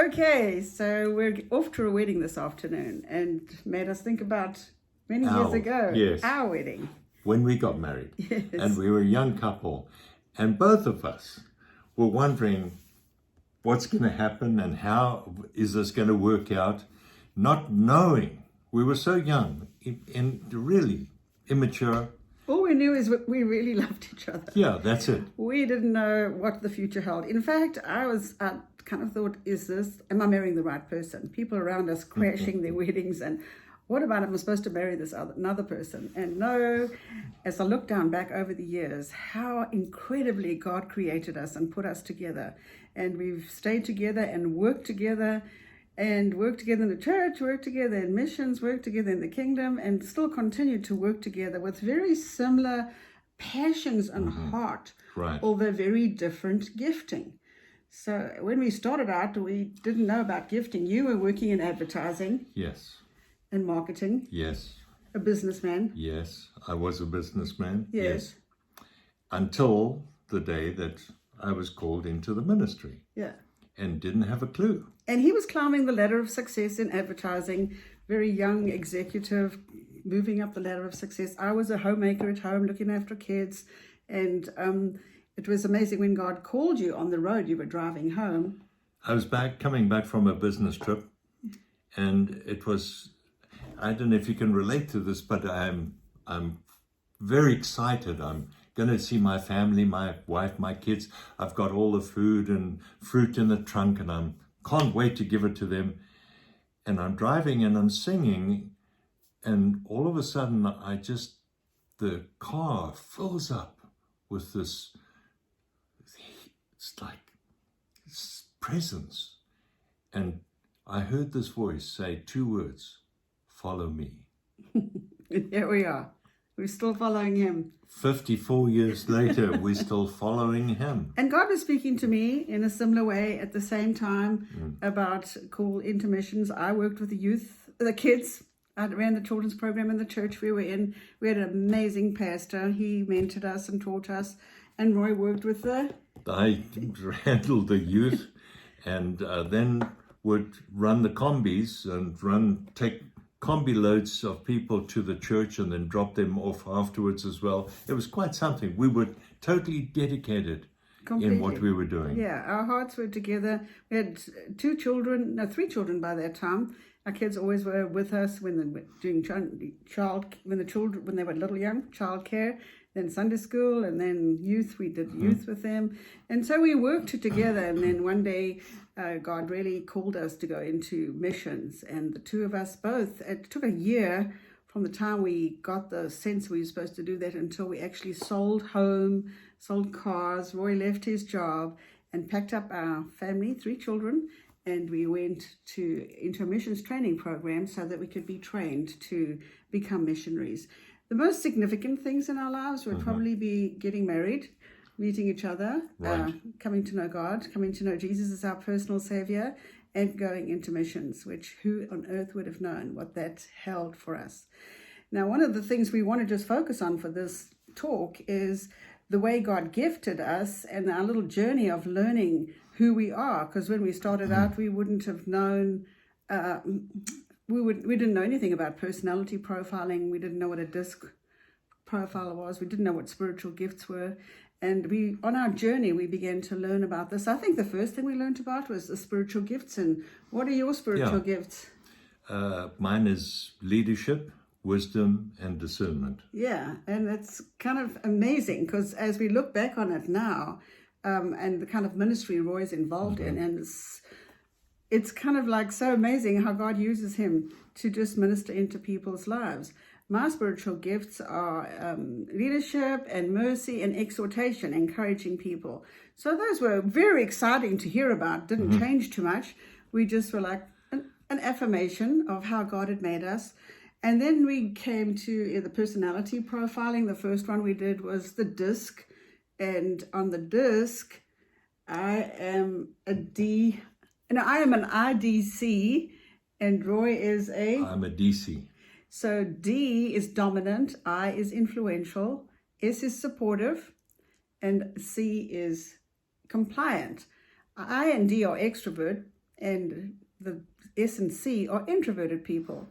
Okay, so we're off to a wedding this afternoon and made us think about many years ago, yes. our wedding. When we got married. Yes. And we were a young couple. And both of us were wondering what's going to happen and how is this going to work out, not knowing. We were so young and really immature. All we knew is we really loved each other. Yeah, that's it. We didn't know what the future held. In fact, I kind of thought, am I marrying the right person? People around us crashing their weddings, and what about am I supposed to marry another person? And no, as I look down back over the years, how incredibly God created us and put us together. And we've stayed together and worked together in the church, worked together in missions, worked together in the kingdom, and still continue to work together with very similar passions and heart, Right. although very different gifting. So when we started out, we didn't know about gifting. You were working in advertising Yes. and marketing, Yes. a businessman. Yes. I was a businessman. Yes. Until the day that I was called into the ministry Yeah. and didn't have a clue. And he was climbing the ladder of success in advertising, very young executive, moving up the ladder of success. I was a homemaker at home, looking after kids. And it was amazing when God called you on the road. You were driving home. I was coming back from a business trip, and it was, I don't know if you can relate to this, but I'm very excited. I'm going to see my family, my wife, my kids. I've got all the food and fruit in the trunk, and I can't wait to give it to them. And I'm driving and I'm singing, and all of a sudden the car fills up with this, it's like this presence. And I heard this voice say two words: follow me. And here we are. We're still following him. 54 years later, we're still following him. And God was speaking to me in a similar way at the same time about call intermissions. I worked with the kids. I ran the children's program in the church we were in. We had an amazing pastor. He mentored us and taught us. And Roy worked with I handled the youth, and then would run the combis and take combi loads of people to the church and then drop them off afterwards as well. It was quite something. We were totally dedicated in what we were doing. Yeah, our hearts were together. We had three children by that time. Our kids always were with us when they were doing when they were little young, childcare, then Sunday school, and then youth. We did youth with them. And so we worked together. And then one day, God really called us to go into missions. And the two of us both, it took a year from the time we got the sense we were supposed to do that until we actually sold home, sold cars. Roy left his job and packed up our family, 3 children, and we went into a missions training program so that we could be trained to become missionaries. The most significant things in our lives would probably be getting married, meeting each other, Right. coming to know God, coming to know Jesus as our personal Savior, and going into missions, which who on earth would have known what that held for us. Now, one of the things we want to just focus on for this talk is the way God gifted us and our little journey of learning who we are. Because when we started out, we wouldn't have known, we didn't know anything about personality profiling. We didn't know what a DISC profile was. We didn't know what spiritual gifts were. And on our journey, we began to learn about this. I think the first thing we learned about was the spiritual gifts. And what are your spiritual gifts? Mine is leadership, wisdom, and discernment. Yeah, and it's kind of amazing because as we look back on it now, and the kind of ministry Roy's involved in, and it's kind of like so amazing how God uses him to just minister into people's lives. My spiritual gifts are leadership and mercy and exhortation, encouraging people. So those were very exciting to hear about, didn't change too much. We just were like an affirmation of how God had made us. And then we came to the personality profiling. The first one we did was the DISC. And on the DISC, I am an IDC, and Roy is I'm a DC. So D is dominant, I is influential, S is supportive, and C is compliant. I and D are extrovert, and the S and C are introverted people.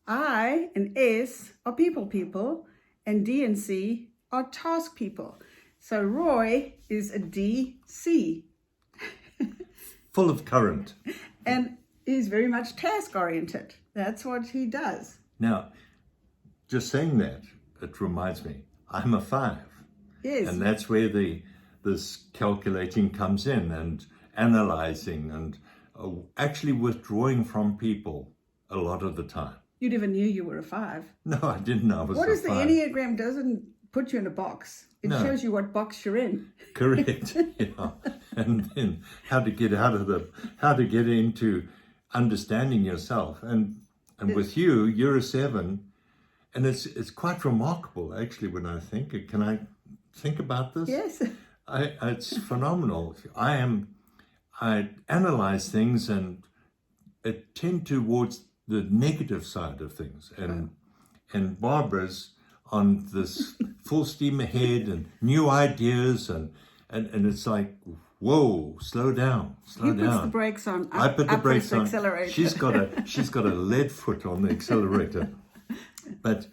I and S are people, and D and C are task people. So Roy is a DC. Full of current. And he's very much task-oriented. That's what he does. Now, just saying that, it reminds me, I'm a 5. Yes. And that's where this calculating comes in, and analyzing, and actually withdrawing from people a lot of the time. You never knew you were a 5. No, I didn't know I was What a is the 5. Enneagram doesn't put you in a box. It No. shows you what box you're in. Correct. Yeah. And then how to get into understanding yourself. And with you, you're a 7, and it's quite remarkable actually when I think it. Can I think about this? Yes. It's phenomenal. I analyze things and tend towards the negative side of things, and Barbara's on this full steam ahead and new ideas, and it's like, whoa, slow down. He puts the brakes on. I put the brakes on. Accelerator. She's got a lead foot on the accelerator. But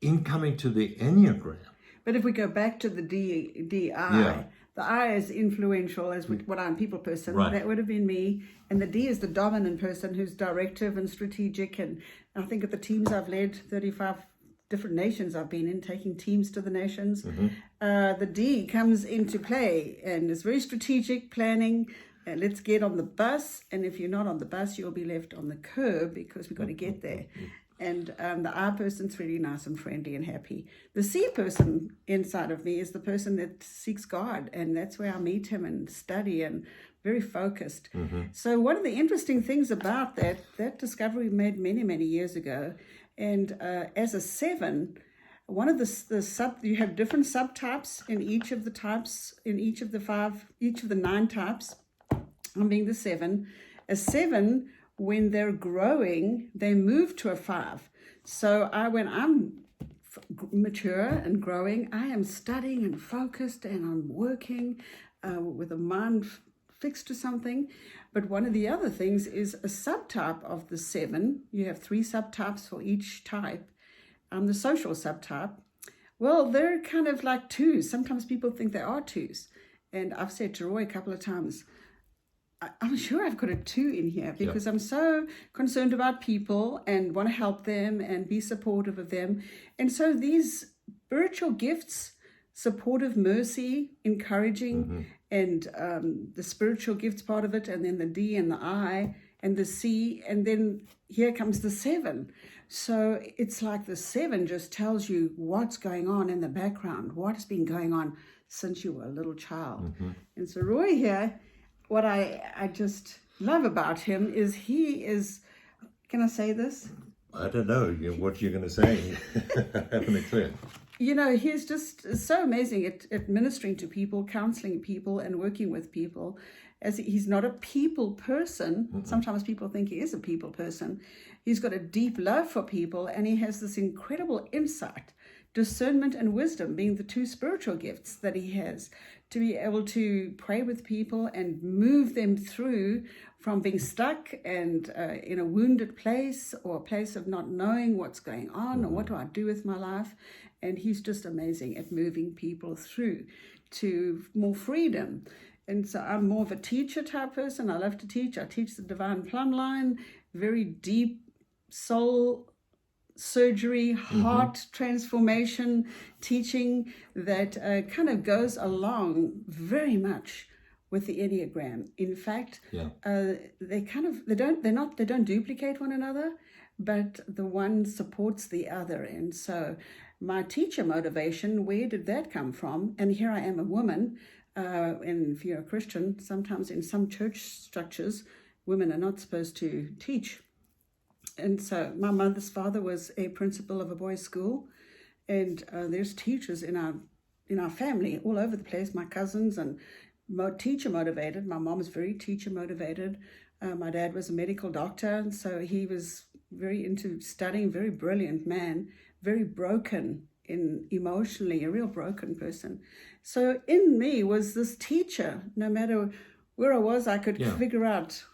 in coming to the Enneagram. But if we go back to the DI, Yeah. the I is influential, as what I'm, people person. Right. That would have been me. And the D is the dominant person who's directive and strategic. And I think at the teams I've led, 35 different nations I've been in, taking teams to the nations. The D comes into play and is very strategic, planning. Let's get on the bus. And if you're not on the bus, you'll be left on the curb because we've got to get there. And the I person's really nice and friendly and happy. The C person inside of me is the person that seeks God, and that's where I meet him and study, and very focused. So one of the interesting things about that discovery we made many, many years ago, and as a 7, one of you have different subtypes in each of the types, in each of the 9 types. I'm being the 7. A 7, when they're growing, they move to a 5. So when I'm mature and growing, I am studying and focused, and I'm working with a mind fixed to something. But one of the other things is a subtype of the 7. You have 3 subtypes for each type. The social subtype, well, they're kind of like 2s. Sometimes people think they are 2s. And I've said to Roy a couple of times, I'm sure I've got a 2 in here because I'm so concerned about people and want to help them and be supportive of them. And so these spiritual gifts, supportive, mercy, encouraging, and the spiritual gifts part of it, and then the D and the I and the C, and then here comes the 7. So it's like the 7 just tells you what's going on in the background, what has been going on since you were a little child. And so Roy here, what I just love about him is he is, can I say this? I don't know what you're going to say. Having it clear. You know, he's just so amazing at ministering to people, counseling people, and working with people. As he's not a people person. Sometimes people think he is a people person. He's got a deep love for people, and he has this incredible insight, discernment, and wisdom, being the 2 spiritual gifts that he has, to be able to pray with people and move them through from being stuck and in a wounded place, or a place of not knowing what's going on or what do I do with my life. And he's just amazing at moving people through to more freedom. And so I'm more of a teacher type person. I love to teach. I teach the Divine Plumb Line, very deep soul surgery, heart transformation teaching that kind of goes along very much with the Enneagram. In fact, they don't duplicate one another, but the one supports the other. And so my teacher motivation, where did that come from? And here I am, a woman, and if you're a Christian, sometimes in some church structures, women are not supposed to teach. And so my mother's father was a principal of a boys' school, and there's teachers in our family all over the place. My cousins, and teacher motivated. My mom was very teacher motivated. My dad was a medical doctor, and so he was very into studying. Very brilliant man, very broken emotionally, a real broken person. So in me was this teacher. No matter where I was, I could Yeah. figure out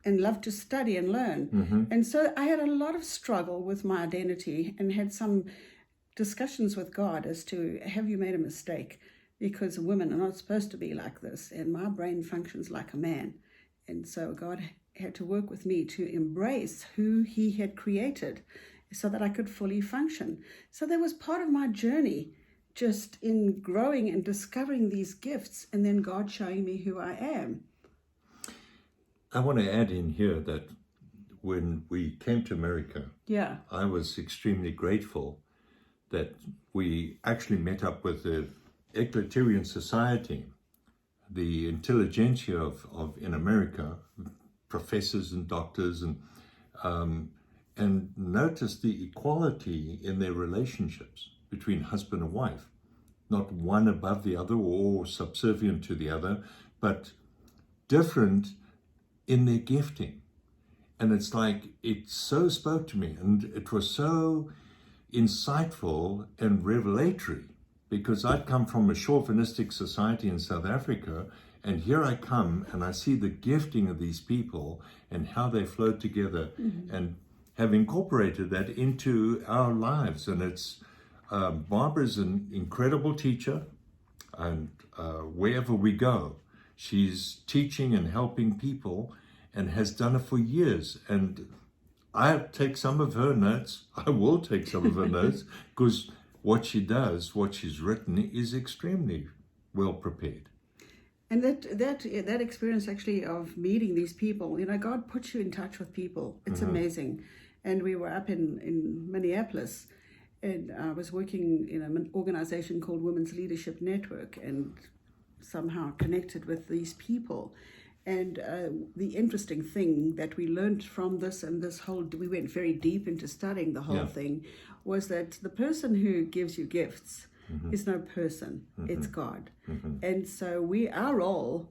and love to study and learn. And so I had a lot of struggle with my identity and had some discussions with God as to, have you made a mistake? Because women are not supposed to be like this, and my brain functions like a man. And so God had to work with me to embrace who he had created so that I could fully function. So that was part of my journey, just in growing and discovering these gifts, and then God showing me who I am. I want to add in here that when we came to America, Yeah. I was extremely grateful that we actually met up with the Egalitarian Society, the intelligentsia of in America, professors and doctors, and noticed the equality in their relationships between husband and wife, not one above the other or subservient to the other, but different in their gifting. And it's like, it so spoke to me, and it was so insightful and revelatory, because I'd come from a chauvinistic society in South Africa, and here I come and I see the gifting of these people and how they flow together, and have incorporated that into our lives. And it's Barbara's an incredible teacher, and wherever we go, she's teaching and helping people, and has done it for years. And I take some of her notes. I will take some of her notes, because what she does, what she's written, is extremely well prepared. And that experience actually of meeting these people, God puts you in touch with people. It's amazing. And we were up in Minneapolis, and I was working in an organization called Women's Leadership Network, and somehow connected with these people. And the interesting thing that we learned from this, and we went very deep into studying the whole thing, was that the person who gives you gifts is no person, it's God. And so our role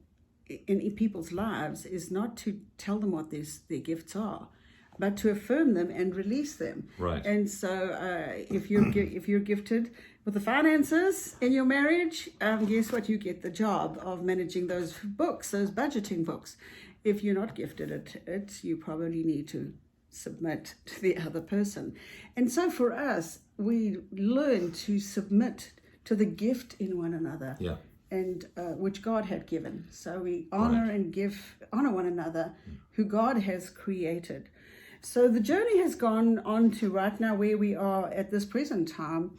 in people's lives is not to tell them what their gifts are, but to affirm them and release them. Right. And so if you're gifted with the finances in your marriage, guess what? You get the job of managing those books, those budgeting books. If you're not gifted at it, you probably need to submit to the other person. And so for us, we learn to submit to the gift in one another. Yeah. And which God had given. So we honor and honor one another, who God has created. So the journey has gone on to right now where we are at this present time.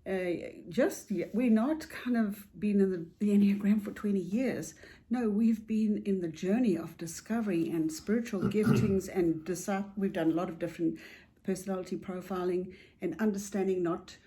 We're not kind of been in the Enneagram for 20 years. No, we've been in the journey of discovery and spiritual giftings, and we've done a lot of different personality profiling and understanding not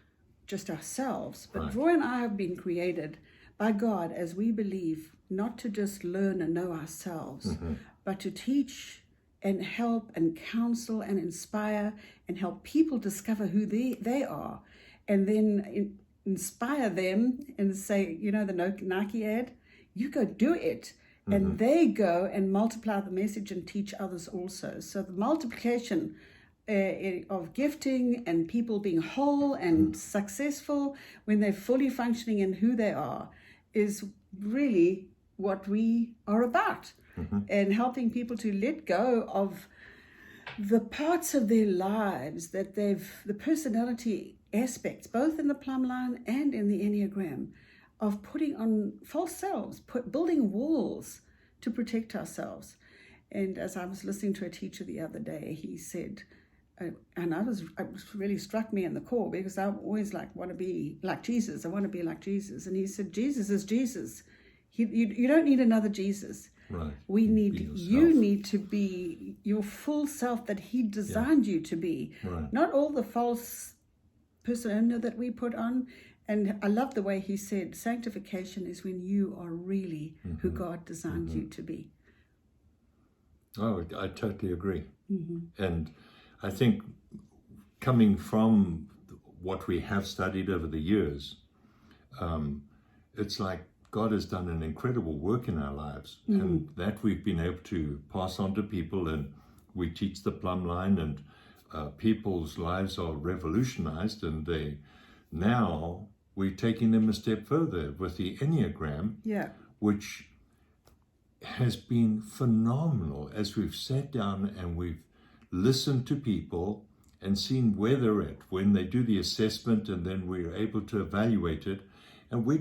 just ourselves, but Roy and I have been created by God, as we believe, not to just learn and know ourselves, but to teach and help and counsel and inspire and help people discover who they are, and then inspire them and say, the Nike ad, you go do it. And they go and multiply the message and teach others also. So the multiplication of gifting and people being whole and successful when they're fully functioning in who they are is really what we are about. And helping people to let go of the parts of their lives that the personality aspects, both in the plumb line and in the Enneagram, of putting on false selves, building walls to protect ourselves. And as I was listening to a teacher the other day, he said, and it really struck me in the core, because I always want to be like Jesus. I want to be like Jesus. And he said, Jesus is Jesus. You don't need another Jesus. Right. You need to be your full self that he designed you to be. Right. Not all the false persona that we put on. And I love the way he said, sanctification is when you are really who God designed you to be. Oh, I totally agree. And I think coming from what we have studied over the years, it's like God has done an incredible work in our lives, and that we've been able to pass on to people, and we teach the plumb line, and people's lives are revolutionized, and we're taking them a step further with the Enneagram, which has been phenomenal as we've sat down and we've listened to people and seen where they're at when they do the assessment, and then we're able to evaluate it. And you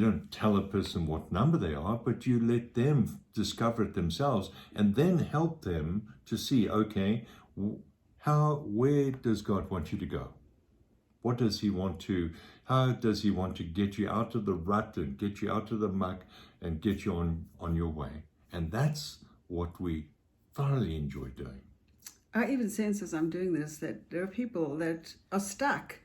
don't tell a person what number they are, but you let them discover it themselves and then help them to see, okay, where does God want you to go? What does he want to, how does he want to get you out of the rut and get you out of the muck and get you on your way? And that's what we thoroughly enjoy doing. I even sense as I'm doing this that there are people that are stuck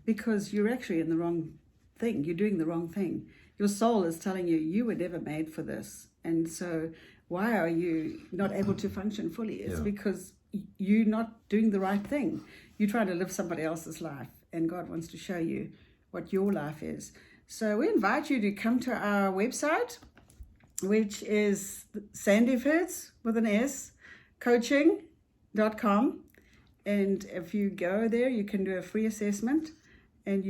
because you're actually in the wrong thing. You're doing the wrong thing. Your soul is telling you, you were never made for this. And so why are you not able to function fully? It's because you're not doing the right thing. You're trying to live somebody else's life, and God wants to show you what your life is. So we invite you to come to our website, which is Sandiford with an S, coaching.com. And if you go there, you can do a free assessment, and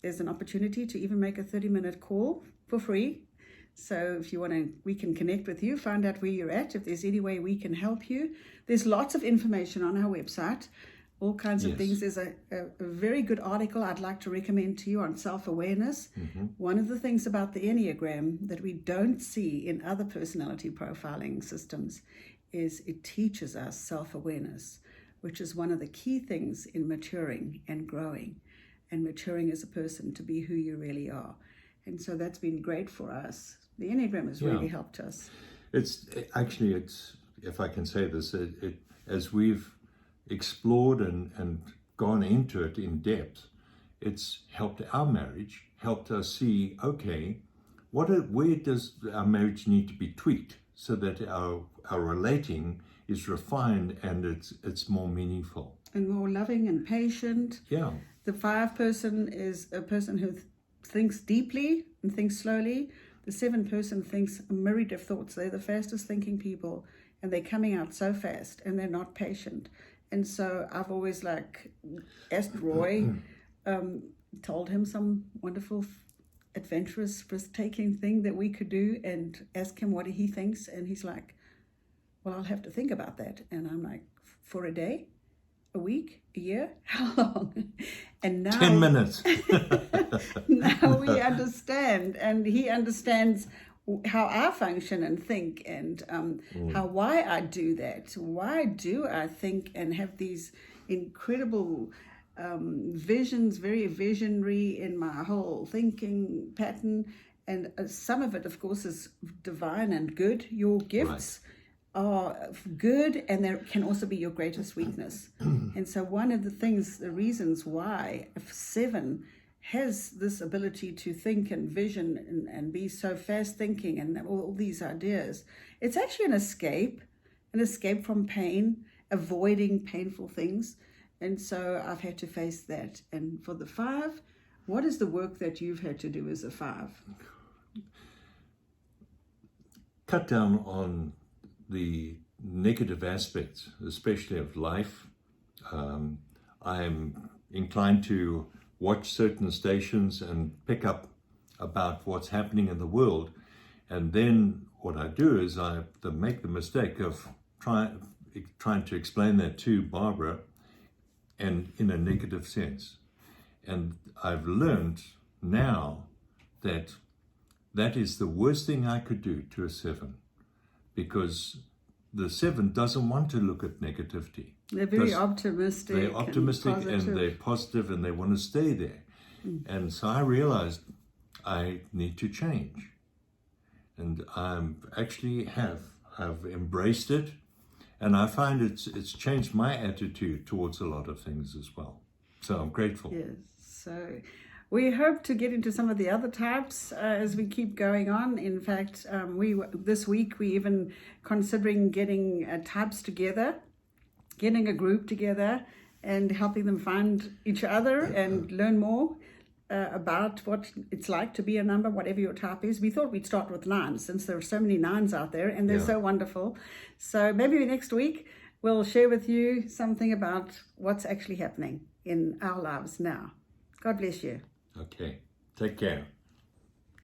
there's an opportunity to even make a 30-minute call for free. So if you want to, we can connect with you, find out where you're at, if there's any way we can help you. There's lots of information on our website, all kinds of things. There's a very good article I'd like to recommend to you on self-awareness. One of the things about the Enneagram that we don't see in other personality profiling systems is it teaches us self-awareness, which is one of the key things in maturing and growing and maturing as a person to be who you really are. And so that's been great for us. The Enneagram has really helped us. It's if I can say this, as we've explored and gone into it in depth, it's helped our marriage, helped us see, okay, where does our marriage need to be tweaked so that our relating is refined and it's more meaningful. And more loving and patient. Yeah. The 5 person is a person who thinks deeply and thinks slowly. The 7 person thinks a myriad of thoughts. They're the fastest thinking people, and they're coming out so fast, and they're not patient. And so I've always asked Roy, told him some wonderful, adventurous, risk-taking thing that we could do, and ask him what he thinks. And he's like, well, I'll have to think about that. And I'm like, for a day? A week? A year? How long? And now 10 minutes. Now we understand, and he understands how I function and think, and why I do that. Why do I think and have these incredible visions, very visionary in my whole thinking pattern? And some of it, of course, is divine and good. Your gifts are good, and there can also be your greatest weakness. And so one of the reasons why 7 has this ability to think and vision and be so fast thinking and all these ideas, it's actually an escape from pain, avoiding painful things. And so I've had to face that. And for the 5, what is the work that you've had to do as a 5? Cut down on the negative aspects, especially of life. I'm inclined to watch certain stations and pick up about what's happening in the world. And then what I do is I make the mistake of trying to explain that to Barbara, and in a negative sense. And I've learned now that is the worst thing I could do to a 7, because the 7 doesn't want to look at negativity. They're very optimistic. They're optimistic and they're positive, and they want to stay there. And so I realized I need to change. And I've embraced it, and I find it's changed my attitude towards a lot of things as well. So I'm grateful. Yes. So we hope to get into some of the other types as we keep going on. In fact, this week we even considering getting types together, getting a group together, and helping them find each other and learn more about what it's like to be a number, whatever your type is. We thought we'd start with 9, since there are so many 9s out there, and they're so wonderful. So maybe next week we'll share with you something about what's actually happening in our lives now. God bless you. Okay. Take care.